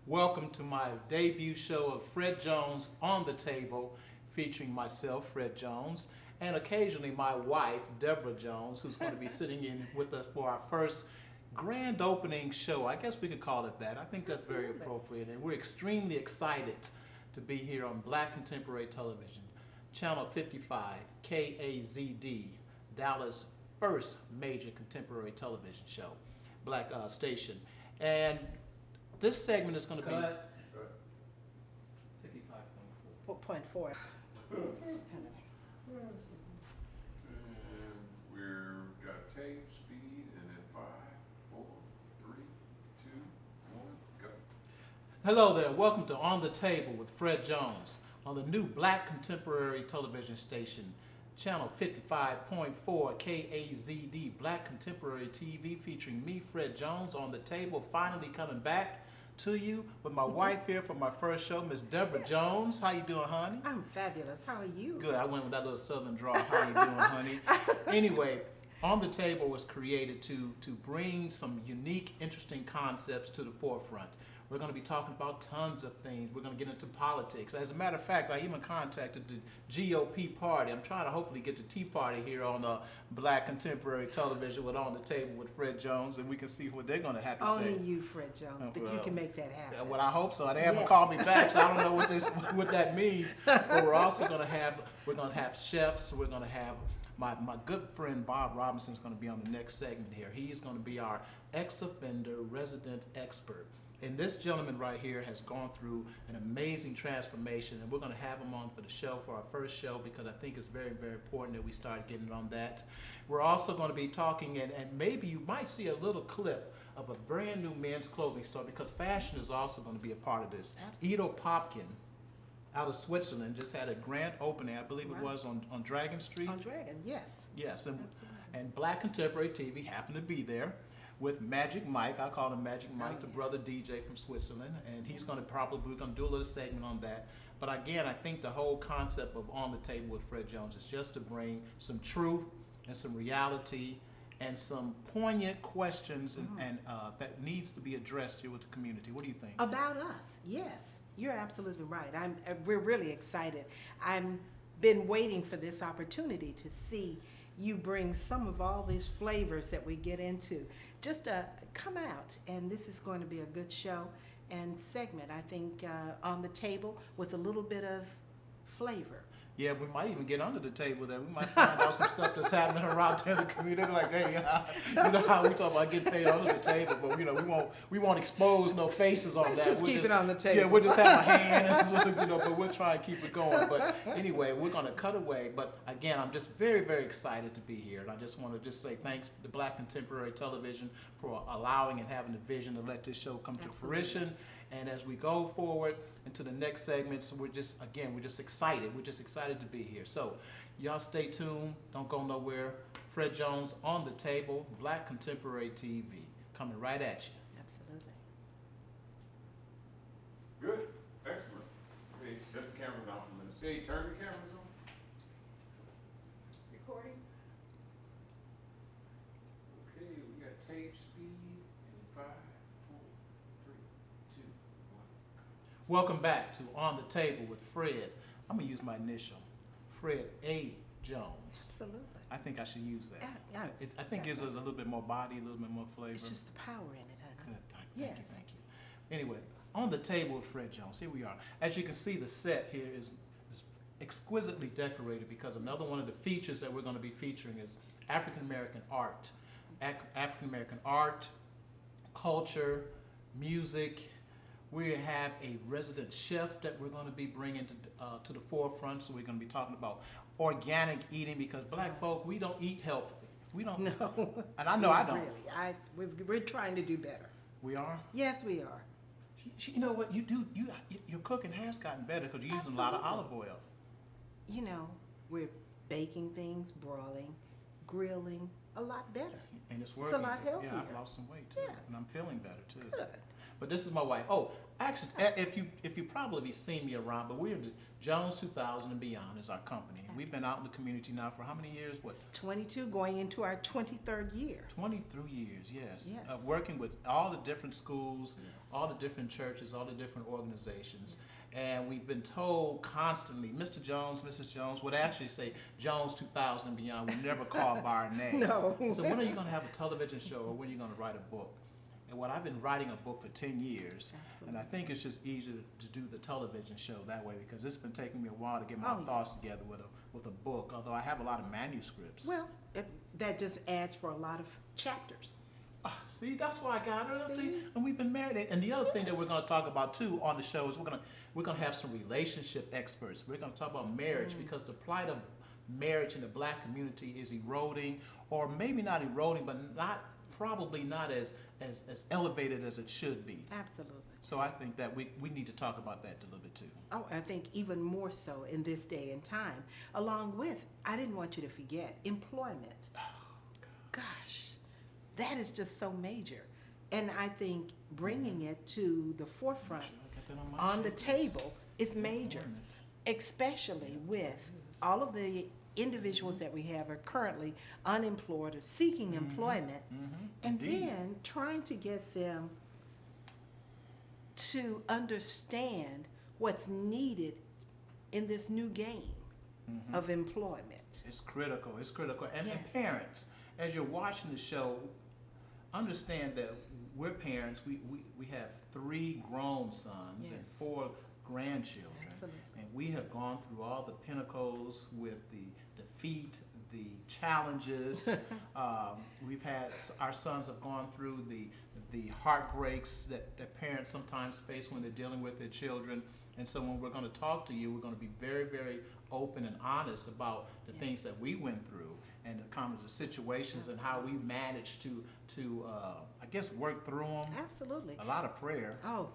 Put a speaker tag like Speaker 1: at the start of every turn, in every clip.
Speaker 1: Welcome to my debut show of Fred Jones on the Table, featuring myself, Fred Jones, and occasionally my wife, Deborah Jones, who's going to be sitting in with us for our first grand opening show. I guess we could call it that. I think that's very
Speaker 2: Absolutely.
Speaker 1: appropriate, and we're extremely excited to be here on Black Contemporary Television, Channel 55, KAZD, Dallas' first major contemporary television show, black station. And this segment is going to be
Speaker 3: Cut.
Speaker 1: 55.4.
Speaker 2: 4.4.
Speaker 3: And we're got tape, speed, and then 5, 4, 3, 2, 1, go.
Speaker 1: Hello there, welcome to On the Table with Fred Jones on the new Black Contemporary Television station, Channel 55.4 KAZD, Black Contemporary TV, featuring me, Fred Jones, on the table, finally coming back to you with my wife here for my first show, Miss Deborah
Speaker 2: Yes.
Speaker 1: Jones. How you doing, honey?
Speaker 2: I'm fabulous. How are you?
Speaker 1: Good, I went with that little southern drawl. How you doing, honey? Anyway, On the Table was created to bring some unique, interesting concepts to the forefront. We're going to be talking about tons of things. We're going to get into politics. As a matter of fact, I even contacted the GOP party. I'm trying to hopefully get the Tea Party here on Black Contemporary Television with On the Table with Fred Jones, and we can see what they're going to have to
Speaker 2: Only
Speaker 1: say.
Speaker 2: you, Fred Jones, but you
Speaker 1: Well,
Speaker 2: can make that happen.
Speaker 1: Well, I hope so. They haven't
Speaker 2: Yes.
Speaker 1: called me back, so I don't know what that means. But we're also going to have chefs. We're going to have my good friend Bob Robinson is going to be on the next segment here. He's going to be our ex-offender resident expert. And this gentleman right here has gone through an amazing transformation, and we're going to have him on for the show, for our first show, because I think it's very, very important that we start getting on that. We're also going to be talking, and maybe you might see a little clip of a brand new men's clothing store, because fashion is also going to be a part of this.
Speaker 2: Absolutely.
Speaker 1: Ido Popkin out of Switzerland just had a grand opening, I believe it
Speaker 2: Right.
Speaker 1: was on Dragon Street.
Speaker 2: On Dragon, yes.
Speaker 1: Yes, and
Speaker 2: Absolutely.
Speaker 1: Black Contemporary TV happened to be there with Magic Mike. I call him Magic Mike,
Speaker 2: Oh,
Speaker 1: the
Speaker 2: yeah.
Speaker 1: brother DJ from Switzerland, and he's going to we're going to do a little segment on that. But again, I think the whole concept of On the Table with Fred Jones is just to bring some truth and some reality and some poignant questions and that needs to be addressed here with the community. What do you think?
Speaker 2: About us, yes. You're absolutely right. We're really excited. I'm been waiting for this opportunity to see you bring some of all these flavors that we get into. Just come out, and this is going to be a good show and segment, I think, on the table with a little bit of flavor.
Speaker 1: Yeah, we might even get under the table there. We might find out some stuff that's happening around there in the community. Like, hey, you know how we talk about getting paid under the table, but we won't expose no faces on
Speaker 2: Let's
Speaker 1: that.
Speaker 2: just keep it on the table.
Speaker 1: Yeah, we'll just have a hand, but we'll try and keep it going. But anyway, we're gonna cut away. But again, I'm just very, very excited to be here, and I just want to just say thanks to Black Contemporary Television for allowing and having the vision to let this show come to
Speaker 2: Absolutely.
Speaker 1: fruition. And as we go forward into the next segments, we're just excited. We're just excited to be here. So y'all stay tuned. Don't go nowhere. Fred Jones on the Table, Black Contemporary TV, coming right at you.
Speaker 2: Absolutely.
Speaker 3: Good. Excellent. Hey, shut the cameras off a minute. Hey, turn the cameras on.
Speaker 4: Recording?
Speaker 3: Okay, we got tape, speed, and 5, 4, 3, 2, 1.
Speaker 1: Welcome back to On the Table with Fred. I'm gonna use my initial, Fred A. Jones.
Speaker 2: Absolutely.
Speaker 1: I think I should use that.
Speaker 2: Yeah,
Speaker 1: I think it gives us a little bit more body, a little bit more flavor.
Speaker 2: it's just the power in it, honey.
Speaker 1: Good. Thank you.
Speaker 2: Yes.
Speaker 1: Thank you. Anyway, On the Table with Fred Jones. Here we are. As you can see, the set here is exquisitely decorated because another one of the features that we're going to be featuring is African American art. African American art, culture, music. We have a resident chef that we're going to be bringing to the forefront. So we're going to be talking about organic eating because black folk, we don't eat healthy. We don't.
Speaker 2: No.
Speaker 1: And I know I don't.
Speaker 2: Really. We're trying to do better.
Speaker 1: We are.
Speaker 2: Yes, we are.
Speaker 1: You know what you do? Your cooking has gotten better because you're using a lot of olive
Speaker 2: Absolutely.
Speaker 1: oil.
Speaker 2: You know, we're baking things, broiling, grilling, a lot better.
Speaker 1: And it's
Speaker 2: a
Speaker 1: working.
Speaker 2: lot
Speaker 1: Yeah,
Speaker 2: healthier.
Speaker 1: I've lost some weight too.
Speaker 2: Yes.
Speaker 1: And I'm feeling better too.
Speaker 2: Good.
Speaker 1: But this is my wife. Oh, actually, if you probably seen me around, but we're the Jones 2000 and Beyond is our company. And we've been out in the community now for how many years? What?
Speaker 2: It's 22, going into our 23rd year.
Speaker 1: 23 years, yes.
Speaker 2: Yes.
Speaker 1: Working with all the different schools,
Speaker 2: Yes.
Speaker 1: all the different churches, all the different organizations. And we've been told constantly, Mr. Jones, Mrs. Jones would actually say Jones 2000 and Beyond. We never call by our name.
Speaker 2: No.
Speaker 1: So when are you going to have a television show, or when are you going to write a book? And what I've been writing a book for 10 years,
Speaker 2: Absolutely.
Speaker 1: and I think it's just easier to do the television show that way, because it's been taking me a while to get my
Speaker 2: Oh,
Speaker 1: thoughts
Speaker 2: yes.
Speaker 1: together with a book, although I have a lot of manuscripts.
Speaker 2: Well, that just adds for a lot of chapters.
Speaker 1: See, that's why I got her.
Speaker 2: See?
Speaker 1: And we've been married. And the other thing that
Speaker 2: Yes.
Speaker 1: we're going to talk about too on the show is we're gonna have some relationship experts. We're going to talk about marriage, because the plight of marriage in the black community is eroding, or maybe not eroding, but probably not as elevated as it should be.
Speaker 2: Absolutely.
Speaker 1: So I think that we need to talk about that a little bit too.
Speaker 2: Oh, I think even more so in this day and time. Along with, I didn't want you to forget, employment. Gosh, that is just so major. And I think bringing it to the forefront
Speaker 1: Sure, I got that on my
Speaker 2: on the
Speaker 1: checklist.
Speaker 2: table is major, especially with all of the individuals that we have are currently unemployed or seeking employment, and
Speaker 1: Indeed.
Speaker 2: then trying to get them to understand what's needed in this new game of employment.
Speaker 1: It's critical. It's critical. And
Speaker 2: Yes.
Speaker 1: parents, as you're watching the show, understand that we're parents. We have 3 grown sons and
Speaker 2: Yes.
Speaker 1: 4 grandchildren.
Speaker 2: Absolutely.
Speaker 1: And we have gone through all the pinnacles with the defeat, the challenges. We've had, our sons have gone through the heartbreaks that parents sometimes face when they're dealing with their children. And so when we're going to talk to you, we're going to be very, very open and honest about the things
Speaker 2: Yes.
Speaker 1: that we went through, and the kind of the situations and how we managed to I guess work through them.
Speaker 2: Absolutely.
Speaker 1: A lot of prayer.
Speaker 2: Oh,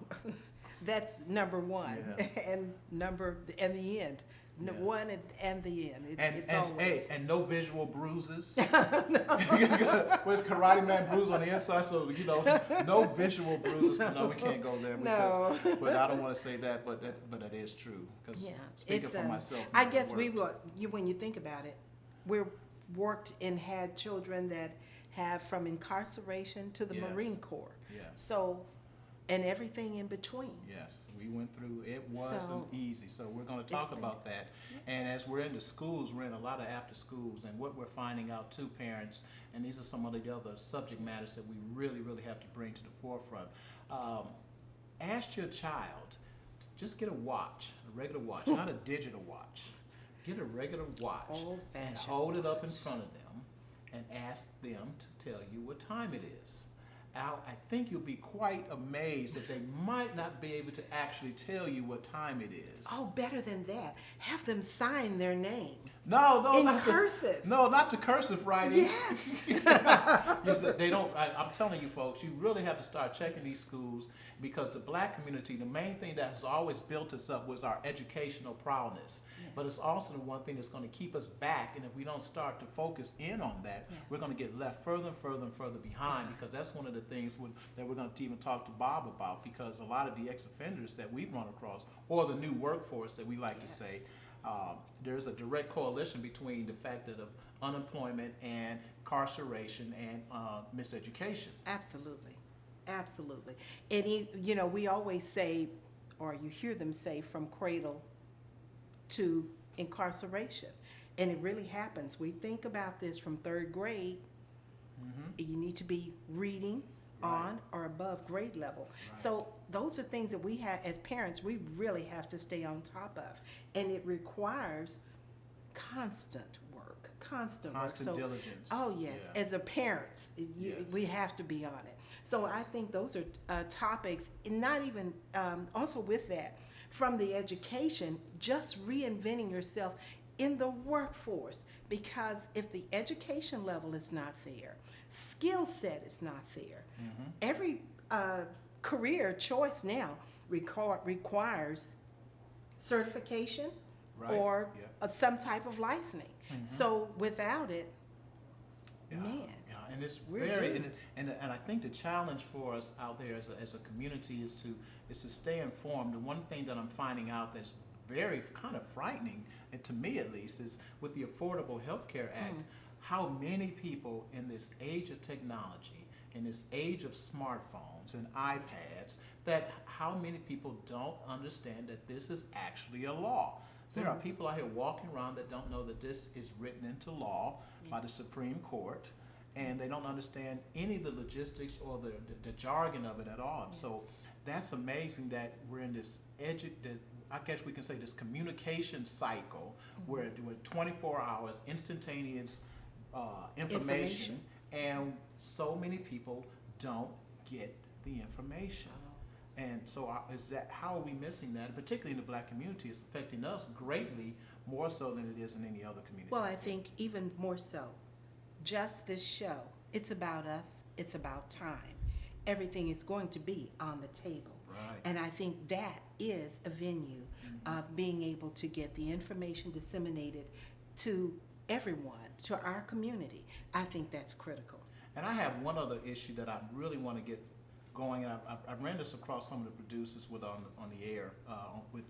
Speaker 2: that's number one,
Speaker 1: Yeah.
Speaker 2: and the end.
Speaker 1: Yeah.
Speaker 2: One and the end. It's
Speaker 1: And
Speaker 2: always.
Speaker 1: hey, and no visual bruises. Where's Karate Man bruise on the inside? So no visual bruises. No, we can't go there.
Speaker 2: No.
Speaker 1: But I don't want to say that. But that is true. Because
Speaker 2: Yeah,
Speaker 1: speaking
Speaker 2: it's
Speaker 1: for myself,
Speaker 2: I
Speaker 1: it
Speaker 2: guess we
Speaker 1: worked.
Speaker 2: will. When you think about it, we're worked and had children that have from incarceration to the
Speaker 1: Yes.
Speaker 2: Marine Corps.
Speaker 1: Yes.
Speaker 2: So, and everything in between.
Speaker 1: Yes, we went through, it wasn't
Speaker 2: So,
Speaker 1: easy, so we're gonna talk
Speaker 2: been-
Speaker 1: about that. And as we're in the schools, we're in a lot of after schools, and what we're finding out too, parents, and these are some of the other subject matters that we really, really have to bring to the forefront. Ask your child, just get a watch, a regular watch, not a digital watch. Get a regular watch. And
Speaker 2: Old-fashioned
Speaker 1: hold it up in
Speaker 2: watch.
Speaker 1: front of them and ask them to tell you what time it is. Al, I think you'll be quite amazed that they might not be able to actually tell you what time it is.
Speaker 2: Oh, better than that, have them sign their name
Speaker 1: No,
Speaker 2: in
Speaker 1: not
Speaker 2: cursive.
Speaker 1: No, not the cursive writing.
Speaker 2: Yes.
Speaker 1: Yes, they don't. I'm telling you, folks, you really have to start checking these schools, because the black community, the main thing that has always built us up was our educational prowess. But it's also the one thing that's going to keep us back, and if we don't start to focus in on that, we're
Speaker 2: Yes.
Speaker 1: going to get left further and further and further behind, because that's one of the things that we're going to even talk to Bob about, because a lot of the ex-offenders that we've run across, or the new workforce that we like to say,
Speaker 2: Yes.
Speaker 1: there's a direct correlation between the fact that of unemployment and incarceration and miseducation.
Speaker 2: Absolutely, absolutely. And we always say, or you hear them say, from cradle to incarceration, and it really happens. We think about this from 3rd grade. You need to be reading
Speaker 1: Right.
Speaker 2: on or above grade level.
Speaker 1: Right.
Speaker 2: So those are things that we have as parents. We really have to stay on top of, and it requires constant work. Constant
Speaker 1: Diligence.
Speaker 2: Oh yes,
Speaker 1: Yeah.
Speaker 2: as a parents,
Speaker 1: Yes.
Speaker 2: we have to be on it. So I think those are topics, and not even also with that, from the education, just reinventing yourself in the workforce, because if the education level is not there, skill set is not there. Every career choice now requires certification
Speaker 1: Right.
Speaker 2: or
Speaker 1: Yeah.
Speaker 2: some type of licensing. So without it,
Speaker 1: Yeah.
Speaker 2: man.
Speaker 1: Yeah. and it's
Speaker 2: We're
Speaker 1: very,
Speaker 2: doomed.
Speaker 1: and I think the challenge for us out there as a community is to stay informed. And one thing that I'm finding out that's very kind of frightening, and to me at least, is with the Affordable Health Care Act, how many people in this age of technology, in this age of smartphones and iPads, that how many people don't understand that this is actually a law. There are people out here walking around that don't know that this is written into law by the Supreme Court, and they don't understand any of the logistics or the jargon of it at all.
Speaker 2: Yes.
Speaker 1: So that's amazing that we're in this I guess we can say this communication cycle where 24 hours instantaneous information, and so many people don't get the information. And so is that, how are we missing that? And particularly in the Black community, it's affecting us greatly, more so than it is in any other community.
Speaker 2: Well, I think even more so, just this show, it's about us, it's about time. Everything is going to be on the table.
Speaker 1: Right.
Speaker 2: And I think that is a venue of being able to get the information disseminated to everyone, to our community. I think that's critical.
Speaker 1: And I have one other issue that I really want to get going. And I ran this across some of the producers with on the air with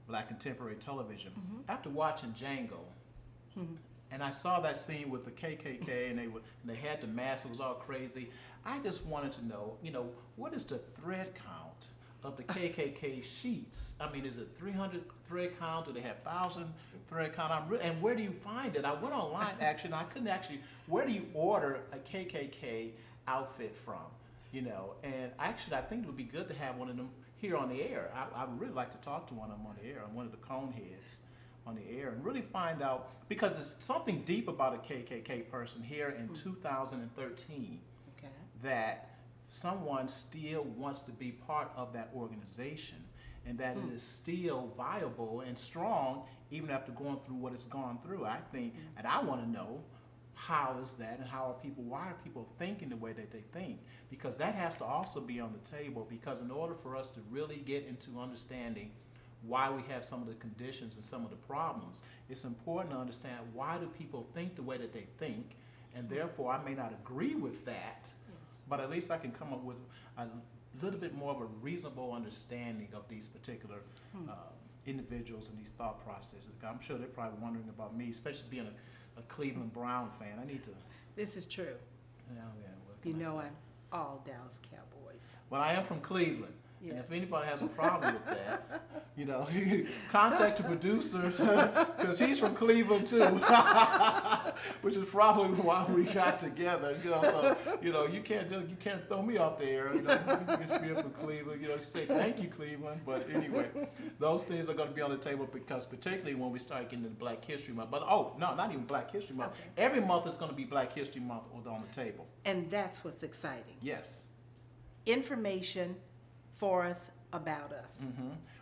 Speaker 1: Black Contemporary Television. After watching Django, and I saw that scene with the KKK, and they had the mask. It was all crazy. I just wanted to know, what is the thread count of the KKK sheets? I mean, is it 300 thread count? Do they have 1,000 thread count? And where do you find it? I went online actually, and I couldn't actually. Where do you order a KKK outfit from? And actually, I think it would be good to have one of them here on the air. I would really like to talk to one of them on the air, one of the cone heads on the air, and really find out, because there's something deep about a KKK person here in 2013 that someone still wants to be part of that organization, and that it is still viable and strong even after going through what it's gone through. I think, and I want to know, how is that, and why are people thinking the way that they think? Because that has to also be on the table, because in order for us to really get into understanding why we have some of the conditions and some of the problems, it's important to understand, why do people think the way that they think, and therefore I may not agree with that, but at least I can come up with a little bit more of a reasonable understanding of these particular individuals and these thought processes. I'm sure they're probably wondering about me, especially being a Cleveland Brown fan. I need to.
Speaker 2: This is true.
Speaker 1: What can I say?
Speaker 2: I'm all Dallas Cowboys.
Speaker 1: Well, I am from Cleveland.
Speaker 2: Yes.
Speaker 1: And if anybody has a problem with that, contact the producer, because he's from Cleveland too, which is probably why we got together. So you can't throw me off the air. You can be from Cleveland. Say thank you, Cleveland. But anyway, those things are going to be on the table, because particularly when we start getting into Black History Month. But not even Black History Month.
Speaker 2: Okay.
Speaker 1: Every month is going to be Black History Month on the table.
Speaker 2: And that's what's exciting.
Speaker 1: Yes.
Speaker 2: Information for us, about us.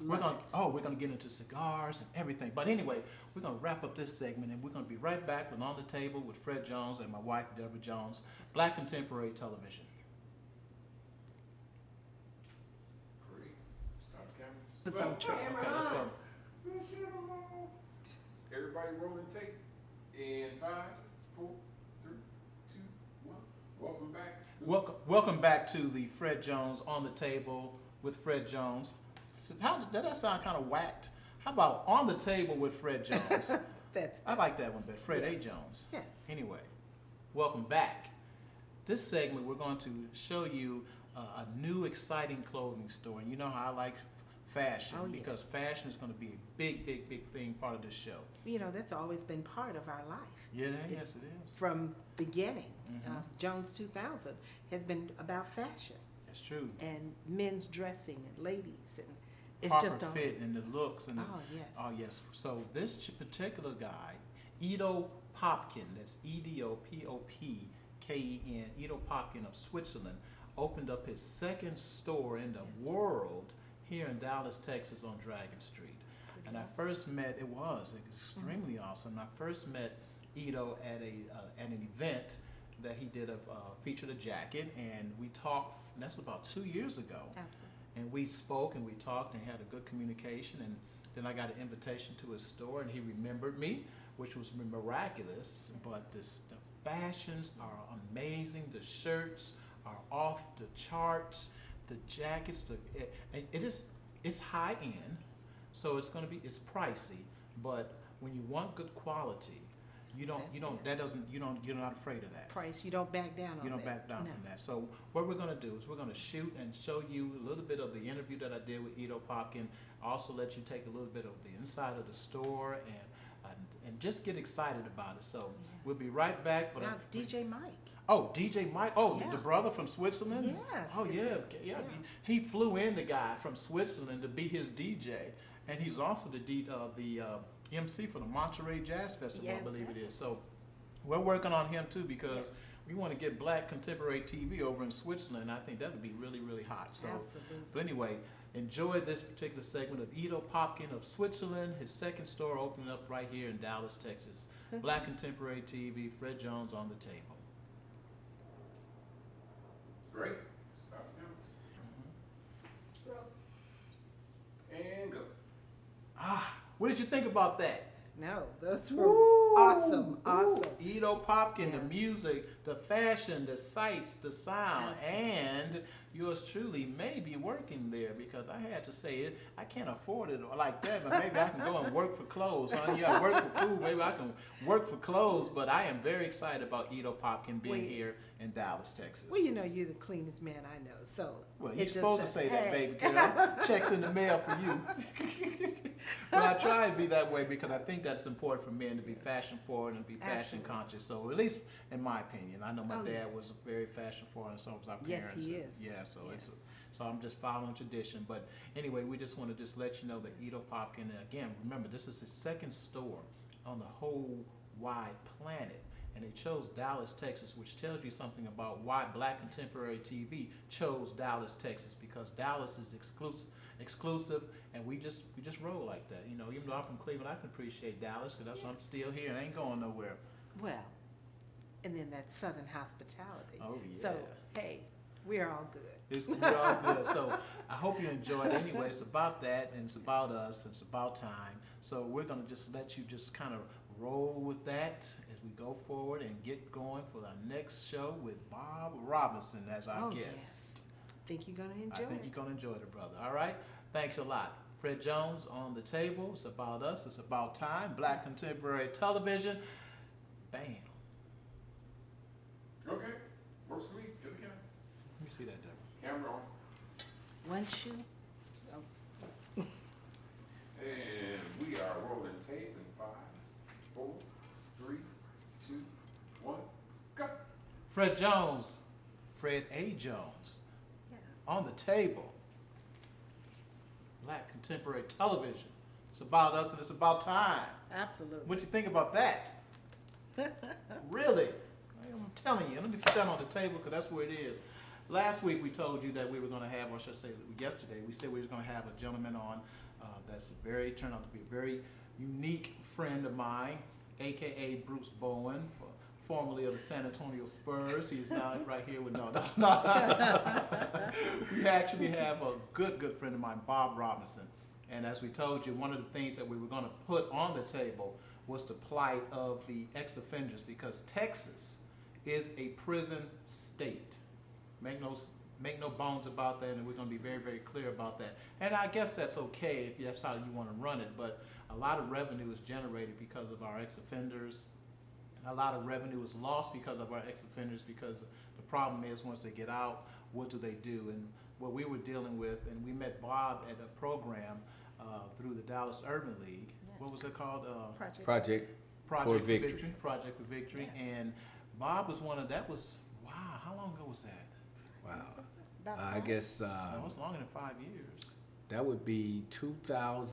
Speaker 1: We're gonna get into cigars and everything. But anyway, we're gonna wrap up this segment, and we're gonna be right back with On the Table with Fred Jones and my wife Deborah Jones, Black Contemporary Television.
Speaker 3: Great. Start the cameras.
Speaker 2: For some trip.
Speaker 1: Okay, let's go.
Speaker 3: Everybody rolling tape. In 5, 4, 3, 2, 1. Welcome back.
Speaker 1: Welcome back to the Fred Jones On the Table with Fred Jones. So did that sound kind of whacked? How about On the Table with Fred Jones? I like that one better. Fred A. Jones.
Speaker 2: Yes.
Speaker 1: Anyway, welcome back. This segment, we're going to show you a new, exciting clothing store. And you know how I like fashion, because fashion is going to be a big, big, big thing, part of this show.
Speaker 2: That's always been part of our life.
Speaker 1: Yeah, yes, it is.
Speaker 2: From beginning, Jones 2000 has been about fashion.
Speaker 1: That's true.
Speaker 2: And men's dressing and ladies, and it's
Speaker 1: Proper
Speaker 2: just
Speaker 1: fit and the looks and
Speaker 2: oh yes.
Speaker 1: So this particular guy, Ido Popkin, that's Edopopken, Ido Popkin of Switzerland, opened up his second store in the world here in Dallas, Texas, on Dragon Street. And
Speaker 2: awesome.
Speaker 1: I first met, it was extremely awesome. I first met Ido at an event that he did featured a jacket, and we talked. And that's about 2 years ago.
Speaker 2: Absolutely.
Speaker 1: And we spoke and we talked and had a good communication. And then I got an invitation to his store, and he remembered me, which was miraculous. But fashions are amazing. The shirts are off the charts. The jackets, it's high end, so it's pricey. But when you want good quality, you're not afraid of that.
Speaker 2: Price, you don't back down on
Speaker 1: You don't
Speaker 2: that.
Speaker 1: back down
Speaker 2: No.
Speaker 1: from that. So what we're gonna do is we're gonna shoot and show you a little bit of the interview that I did with Ito Popkin. Also let you take a little bit of the inside of the store and just get excited about it. So we'll be right back for
Speaker 2: Now,
Speaker 1: the
Speaker 2: DJ Mike.
Speaker 1: Oh, DJ Mike. Oh,
Speaker 2: Yeah.
Speaker 1: the brother from Switzerland.
Speaker 2: Yes,
Speaker 1: Oh
Speaker 2: is
Speaker 1: yeah,
Speaker 2: it?
Speaker 1: okay, yeah.
Speaker 2: Yeah.
Speaker 1: He flew in the guy from Switzerland to be his DJ, and he's also the MC for the Monterey Jazz Festival,
Speaker 2: Yeah,
Speaker 1: I believe it
Speaker 2: exactly.
Speaker 1: is. So we're working on him too because
Speaker 2: Yes.
Speaker 1: we want to get Black contemporary TV over in Switzerland. I think that would be really, really hot. So,
Speaker 2: Absolutely.
Speaker 1: but anyway, enjoy this particular segment of Ito Popkin of Switzerland. His second store opening up right here in Dallas, Texas. Black contemporary TV. Fred Jones on the table.
Speaker 3: Great. Stop now. And go.
Speaker 1: What did you think about that?
Speaker 2: No, those were
Speaker 1: Woo!
Speaker 2: awesome. Awesome.
Speaker 1: Woo! Ito Popkin,
Speaker 2: Yeah.
Speaker 1: the music, the fashion, the sights, the sound,
Speaker 2: Absolutely.
Speaker 1: and yours truly may be working there because I had to say it. I can't afford it like that, but maybe I can go and work for clothes. Huh? Yeah, work for food. Maybe I can work for clothes. But I am very excited about Ito Popkin being
Speaker 2: Well,
Speaker 1: here in Dallas, Texas.
Speaker 2: Well, you know, you're the cleanest man I know, so.
Speaker 1: Well,
Speaker 2: it
Speaker 1: you're
Speaker 2: just
Speaker 1: supposed to
Speaker 2: does-
Speaker 1: say that,
Speaker 2: Hey.
Speaker 1: baby girl. Checks in the mail for you. But I try to be that way because I think that's important for men to be
Speaker 2: Yes.
Speaker 1: fashion forward and be fashion
Speaker 2: Absolutely.
Speaker 1: conscious. So at least in my opinion, I know my
Speaker 2: Oh,
Speaker 1: dad
Speaker 2: yes.
Speaker 1: was very fashion forward, and so was our
Speaker 2: Yes,
Speaker 1: parents.
Speaker 2: he
Speaker 1: and-
Speaker 2: is.
Speaker 1: Yeah, so
Speaker 2: Yes.
Speaker 1: so I'm just following tradition. But anyway, we just want to just let you know that Ito Popkin, and again, remember this is his second store on the whole wide planet. And they chose Dallas, Texas, which tells you something about why Black Contemporary TV chose Dallas, Texas, because Dallas is exclusive, and we just roll like that. You know, even though I'm from Cleveland, I can appreciate Dallas because that's why I'm
Speaker 2: Yes.
Speaker 1: still here and ain't going nowhere.
Speaker 2: Well, and then that Southern hospitality.
Speaker 1: Oh yeah.
Speaker 2: So, hey, we're all good.
Speaker 1: We're all good. So I hope you enjoyed it. Anyway, it's about that, and it's about us, and it's about time. So we're gonna just let you just kind of roll with that as we go forward and get going for our next show with Bob Robinson as our
Speaker 2: Oh,
Speaker 1: guest.
Speaker 2: yes. Think you're going to enjoy
Speaker 1: I think
Speaker 2: it.
Speaker 1: you're gonna enjoy it, brother. All right. Thanks a lot. Fred Jones on the table. It's about us. It's about time. Black
Speaker 2: Yes.
Speaker 1: contemporary television. Bam.
Speaker 3: Okay. Works for me. Just a camera.
Speaker 1: Let me see that, Deborah.
Speaker 3: Camera on.
Speaker 2: One shoe. Oh,
Speaker 3: And we are rolling tape in 5, 4, 3, 2, 1, go.
Speaker 1: Fred Jones. Fred A. Jones.
Speaker 2: yeah.
Speaker 1: On the table. Black contemporary television. It's about us and it's about time.
Speaker 2: Absolutely.
Speaker 1: What you think about that? Really? I'm telling you. Let me put that on the table because that's where it is. Last week we told you that we were going to have, or should I say yesterday, we said we were going to have a gentleman on turned out to be a very unique friend of mine, aka Bruce Bowen, formerly of the San Antonio Spurs. He's now right here with no. We actually have a good friend of mine, Bob Robinson. And as we told you, one of the things that we were going to put on the table was the plight of the ex-offenders because Texas is a prison state. Make no bones about that, and we're going to be very, very clear about that. And I guess that's okay if that's how you want to run it, but a lot of revenue is generated because of our ex-offenders. A lot of revenue is lost because of our ex-offenders because the problem is once they get out, what do they do? And what we were dealing with, and we met Bob at a program through the Dallas Urban League. What
Speaker 2: Yes.
Speaker 1: was it called?
Speaker 4: Project for Victory.
Speaker 1: Project for Victory.
Speaker 2: Yes.
Speaker 1: And Bob was wow, how long ago was that?
Speaker 4: Wow.
Speaker 2: About
Speaker 4: I
Speaker 2: five?
Speaker 4: guess
Speaker 1: No, it's longer than 5 years.
Speaker 4: that would be 2000.